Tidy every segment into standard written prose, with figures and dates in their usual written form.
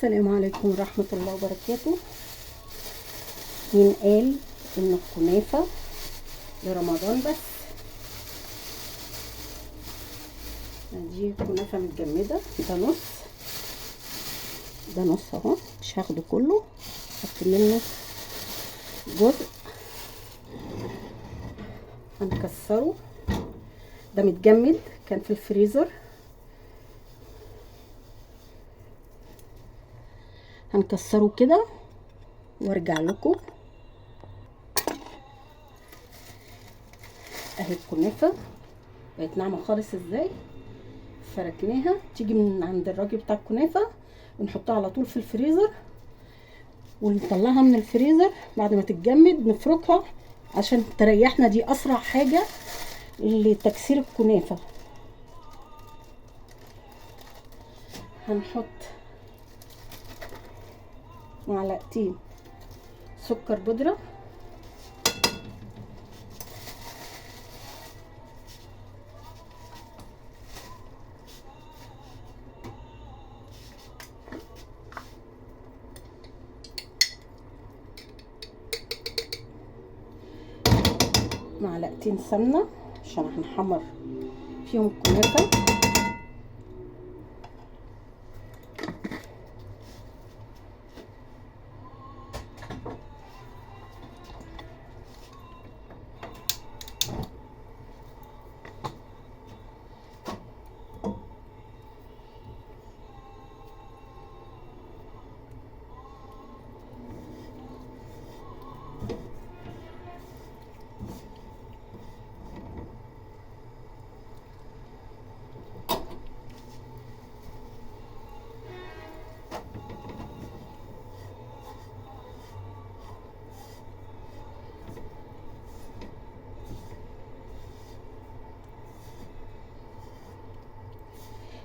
السلام عليكم ورحمة الله وبركاته. مين قال ان الكنافة لرمضان بس؟ دي كنافة متجمدة، ده نص اهو، مش هاخده كله، هحط منه جزء هنكسره. ده متجمد كان في الفريزر، هنكسره كده وارجع لكم. اهي الكنافه بقت ناعمه خالص ازاي. فركناها، تيجي من عند الراجل بتاع الكنافه ونحطها على طول في الفريزر، ونطلعها من الفريزر بعد ما تتجمد نفركها عشان تريحنا. دي اسرع حاجه لتكسير الكنافه. هنحط معلقتين سكر بودره، معلقتين سمنه عشان هنحمر فيهم الكنافه،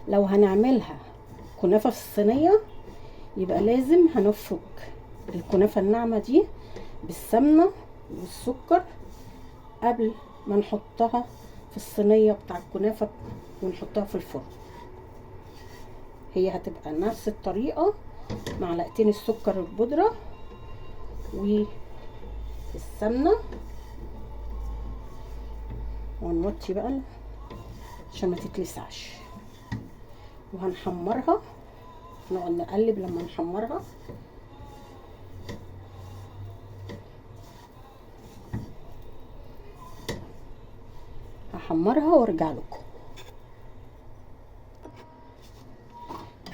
لو هنعملها كنافه في الصينيه يبقى لازم هنفرك الكنافه الناعمه دي بالسمنه والسكر قبل ما نحطها في الصينيه بتاع الكنافه ونحطها في الفرن. هي هتبقى نفس الطريقه، معلقتين السكر البودره والسمنه، ونوطي بقى عشان ما تتلسعش، وهنحمرها. نقعد نقلب لما نحمرها. هحمرها وارجع لكم.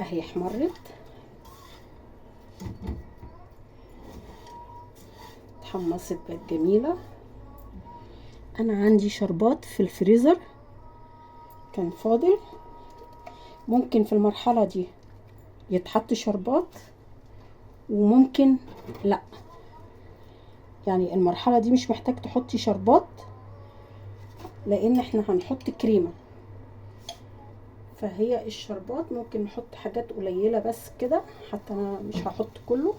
اهي احمرت، اتحمصت، بقت جميله. انا عندي شربات في الفريزر كان فاضل، ممكن في المرحله دي يتحط شربات وممكن لا، يعني المرحله دي مش محتاج تحطي شربات لان احنا هنحط كريمه. فهي الشربات ممكن نحط حاجات قليله بس كده، حتى انا مش هحط كله.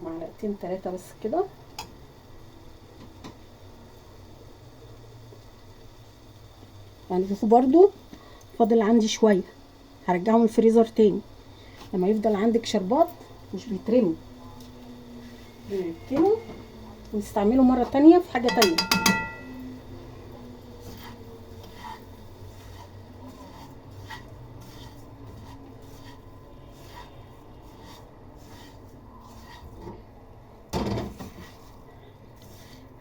معلقتين 3 بس كده. يعني شوفوا برضو فاضل عندي شويه، هرجعهم الفريزر تاني. لما يفضل عندك شربات مش بيترمي، بنركنه ونستعمله مره تانية في حاجه تانية.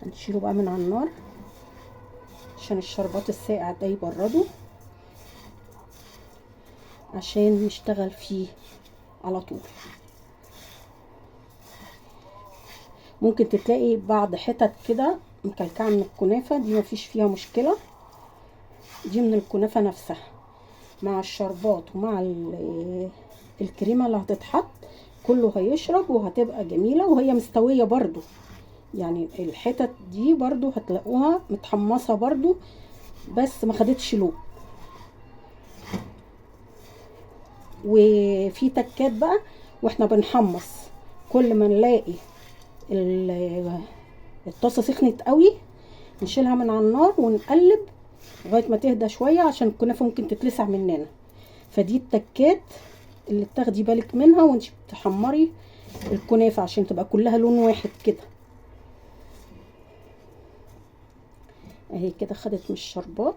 هنشيله بقى من على النار عشان الشربات الساقع ده يبرده، عشان نشتغل فيه على طول. ممكن تلاقي بعض حتت كده مكلكعه من الكنافه دي، مفيش فيها مشكله. دي من الكنافه نفسها مع الشربات ومع الكريمه اللي هتتحط، كله هيشرب وهتبقى جميله وهي مستويه برضو. يعني الحتت دي برضو هتلاقوها متحمصه برضو بس ما خدتش لون. وفي تكات بقى واحنا بنحمص، كل ما نلاقي الطاسه سخنت قوي، نشيلها من على النار ونقلب لغايه ما تهدى شويه عشان الكنافه ممكن تتلسع مننا. فدي التكات اللي تاخدي بالك منها وانت بتحمري الكنافه عشان تبقى كلها لون واحد كده. اهي كده خدت من الشربات.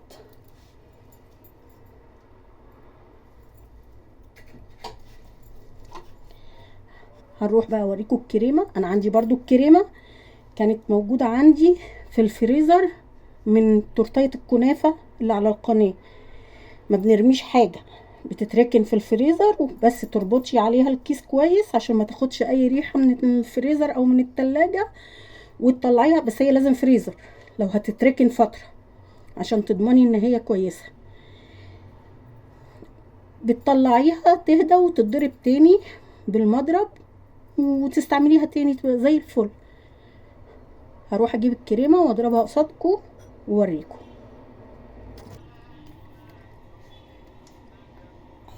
هنروح بقى اوريكم الكريمه. انا عندي برضو الكريمه كانت موجوده عندي في الفريزر من تورتيه الكنافه اللي على القناه. ما بنرميش حاجه، بتتركن في الفريزر وبس تربطي عليها الكيس كويس عشان ما تاخدش اي ريحه من الفريزر او من التلاجة وتطلعيها. بس هي لازم فريزر لو هتتركن فتره عشان تضمني ان هي كويسه. بتطلعيها تهدى وتتضرب تاني بالمضرب وتستعمليها تاني تبقى زي الفل. هروح اجيب الكريمه واضربها قصادكم واوريكم.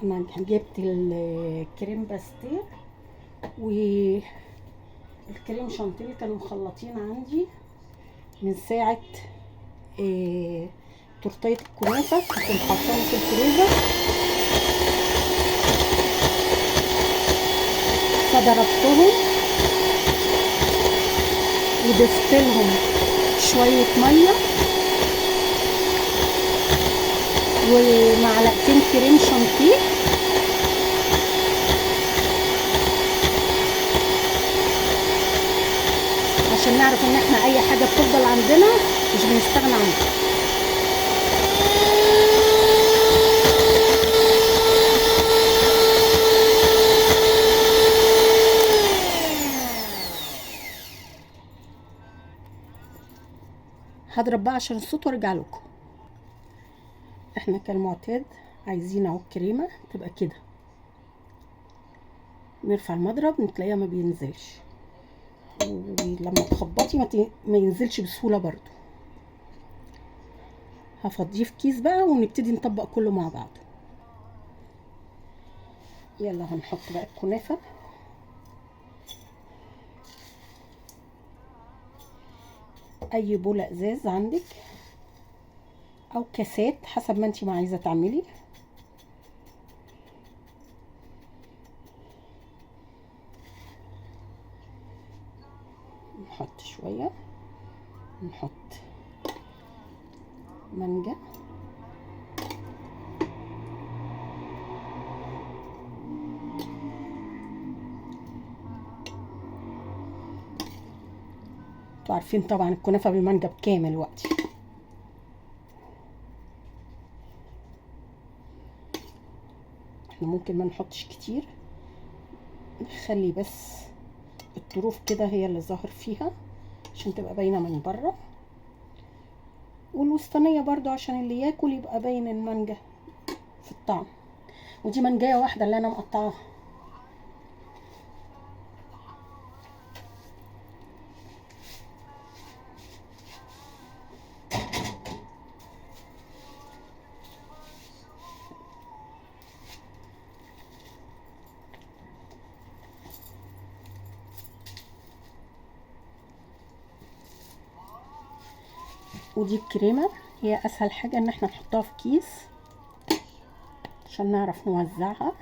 انا جبت الكريم باستيل والكريم شانتيه كانوا مخلطين عندي من ساعه تورتيه الكنافه، كنت حاطاهم في الفريزر. فضربتهم وضفت لهم شويه ميه ومعلقتين كريم شانتيه عشان نعرف ان احنا اي حاجه بتفضل عندنا مش بنستغنى عنها. هضرب بقى عشان الصوت وارجع لكم. احنا كالمعتاد عايزين اهو الكريمه تبقى كده، نرفع المضرب نتلاقيها ما بينزلش، ولما تخبطي ما ينزلش بسهوله برضو. هفضيه في كيس بقى ونبتدي نطبق كله مع بعض. يلا هنحط بقى الكنافه. اي بوله ازاز عندك او كاسات حسب ما انتي ما عايزه تعملي. نحط شويه، نحط مانجا، انتوا عارفين طبعا الكنافه بالمانجا بكام الوقت. احنا ممكن ما نحطش كتير، نخلي بس الطروف كده هي اللي ظاهر فيها عشان تبقى باينه من بره، والوسطانيه برضو عشان اللي ياكل يبقى باين المانجا في الطعم. ودي منجايه واحده اللي انا مقطعاها. ودي الكريمه هي اسهل حاجه ان احنا نحطها في كيس عشان نعرف نوزعها.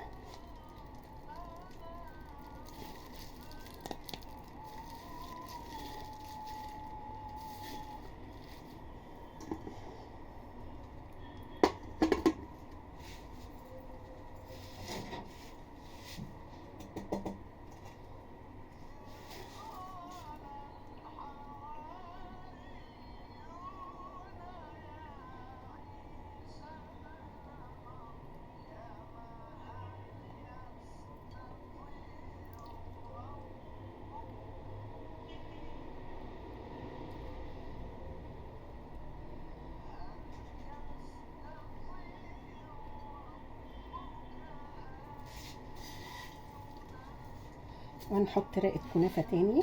وهنحط رقه كنافه تاني.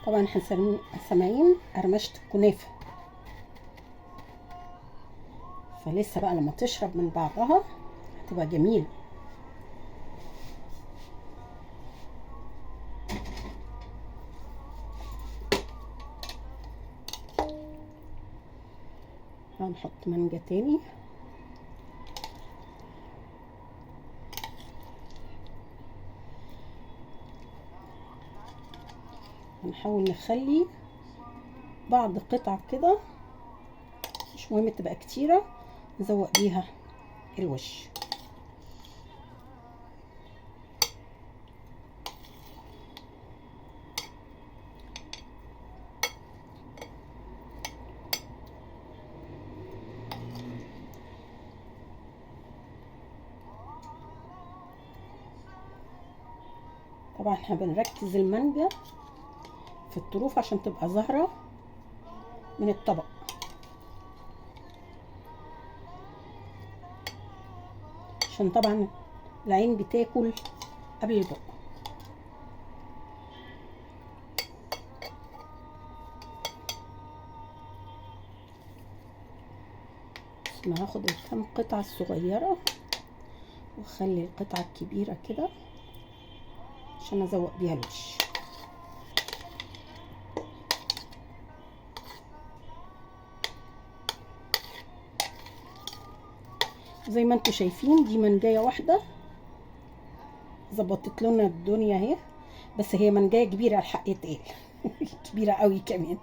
طبعا احنا سامعين قرمشة الكنافة، فلسه بقى لما تشرب من بعضها هتبقى جميلة. هنحط مانجا تاني. هنحاول نخلي بعض قطع كده، مش مهم تبقى كتيرة، نزوق بيها الوش. طبعا احنا بنركز المانجا في الطروف عشان تبقى ظاهرة من الطبق، عشان طبعا العين بتاكل قبل البق. انا هاخد الكام قطعة الصغيرة واخلي القطعة الكبيرة كده عشان ازوق بيها الوش. زي ما انتوا شايفين دي منجايه واحده ظبطت لنا الدنيا اهي، بس هي منجايه كبيره الحق يتقال كبيره قوي كمان.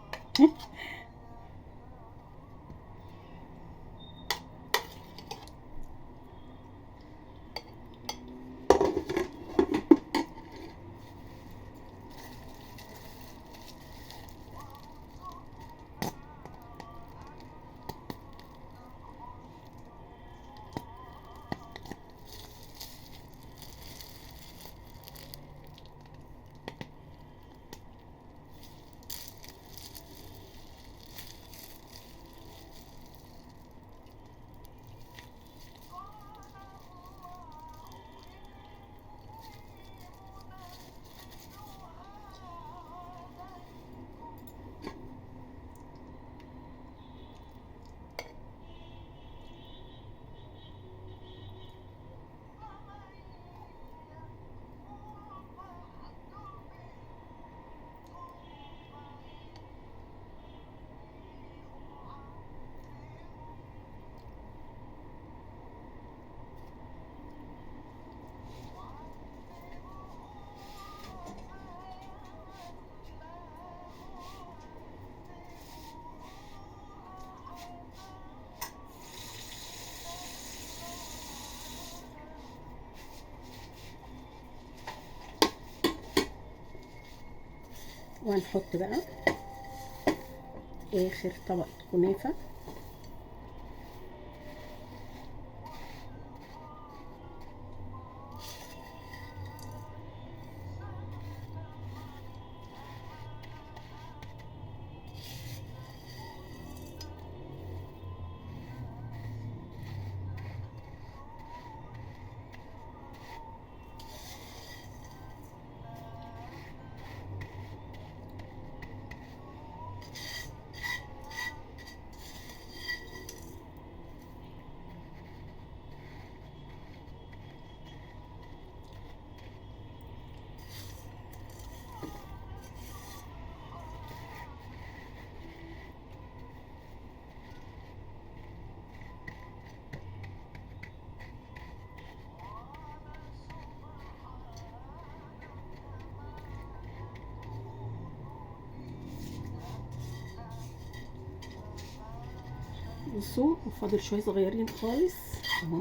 وهنحط بقى اخر طبق كنافه. بصوا وفاضل شويه صغيرين خالص اهو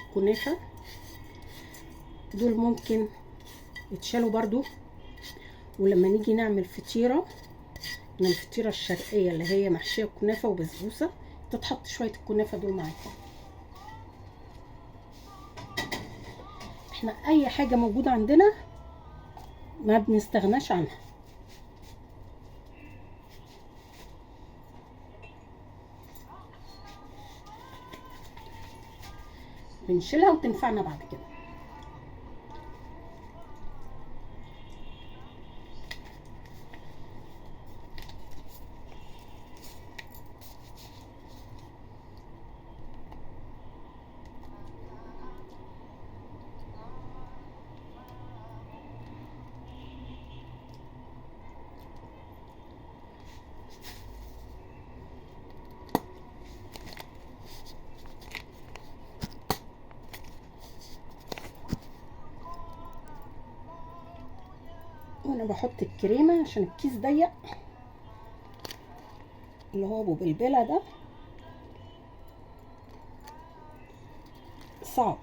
الكنافه دول، ممكن يتشالوا برضو، ولما نيجي نعمل فطيره من الفطيره الشرقيه اللي هي محشيه كنافه وبسبوسه تتحط شويه الكنافه دول معاها. احنا اي حاجه موجوده عندنا ما بنستغناش عنها. بنشيلها وتنفعنا بعد كده. انا بحط الكريمه عشان الكيس ضيق، اللي هو ابو بلبله ده صعب.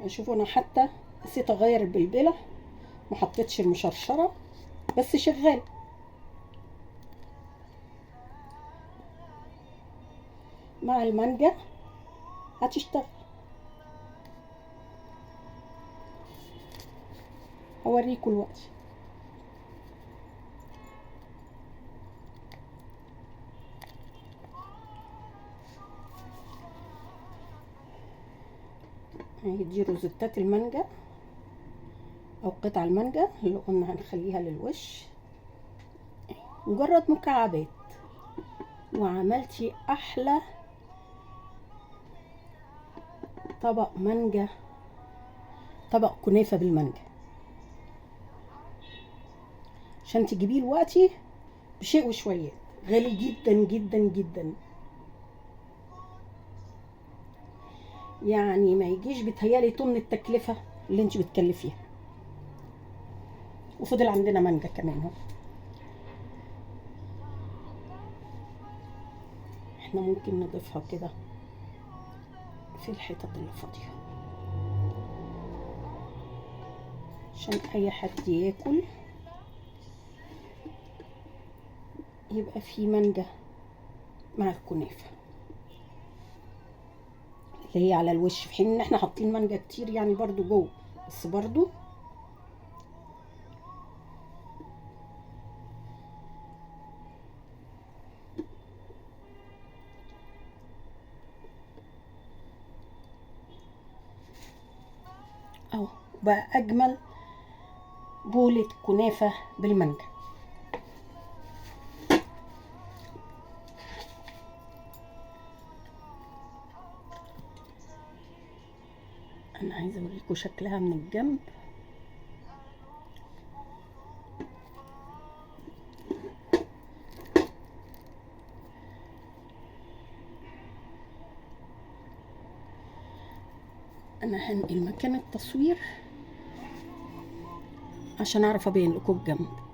شوفوا انا حتى نسيت اغير البلبله، ما حطيتش المشرشره بس شغال. مع المانجا هتشتغل. هوريكم الوقت. دي روزتات المانجا او قطع المانجا اللي قلنا هنخليها للوش، مجرد مكعبات. وعملتي احلى طبق مانجا، طبق كنافه بالمانجا، عشان تجيبيه دلوقتي بشيء وشويات. غالي جدا جدا جدا، يعني ما يجيش بتهيالي تمن التكلفه اللي انت بتكلفيها. وفضل عندنا مانجا كمان اهو. احنا ممكن نضيفها كده في الحتت اللي فاضيه عشان اي حد ياكل يبقى في مانجا مع الكنافه اللي هي على الوش، في حين ان احنا حاطين مانجا كتير يعني برضو جوه، بس برضو اهو بقى اجمل بولة كنافة بالمانجا. انا عايزه اوريكم شكلها من الجنب. انا هنقل مكان التصوير عشان اعرف ابين لكم الجنب.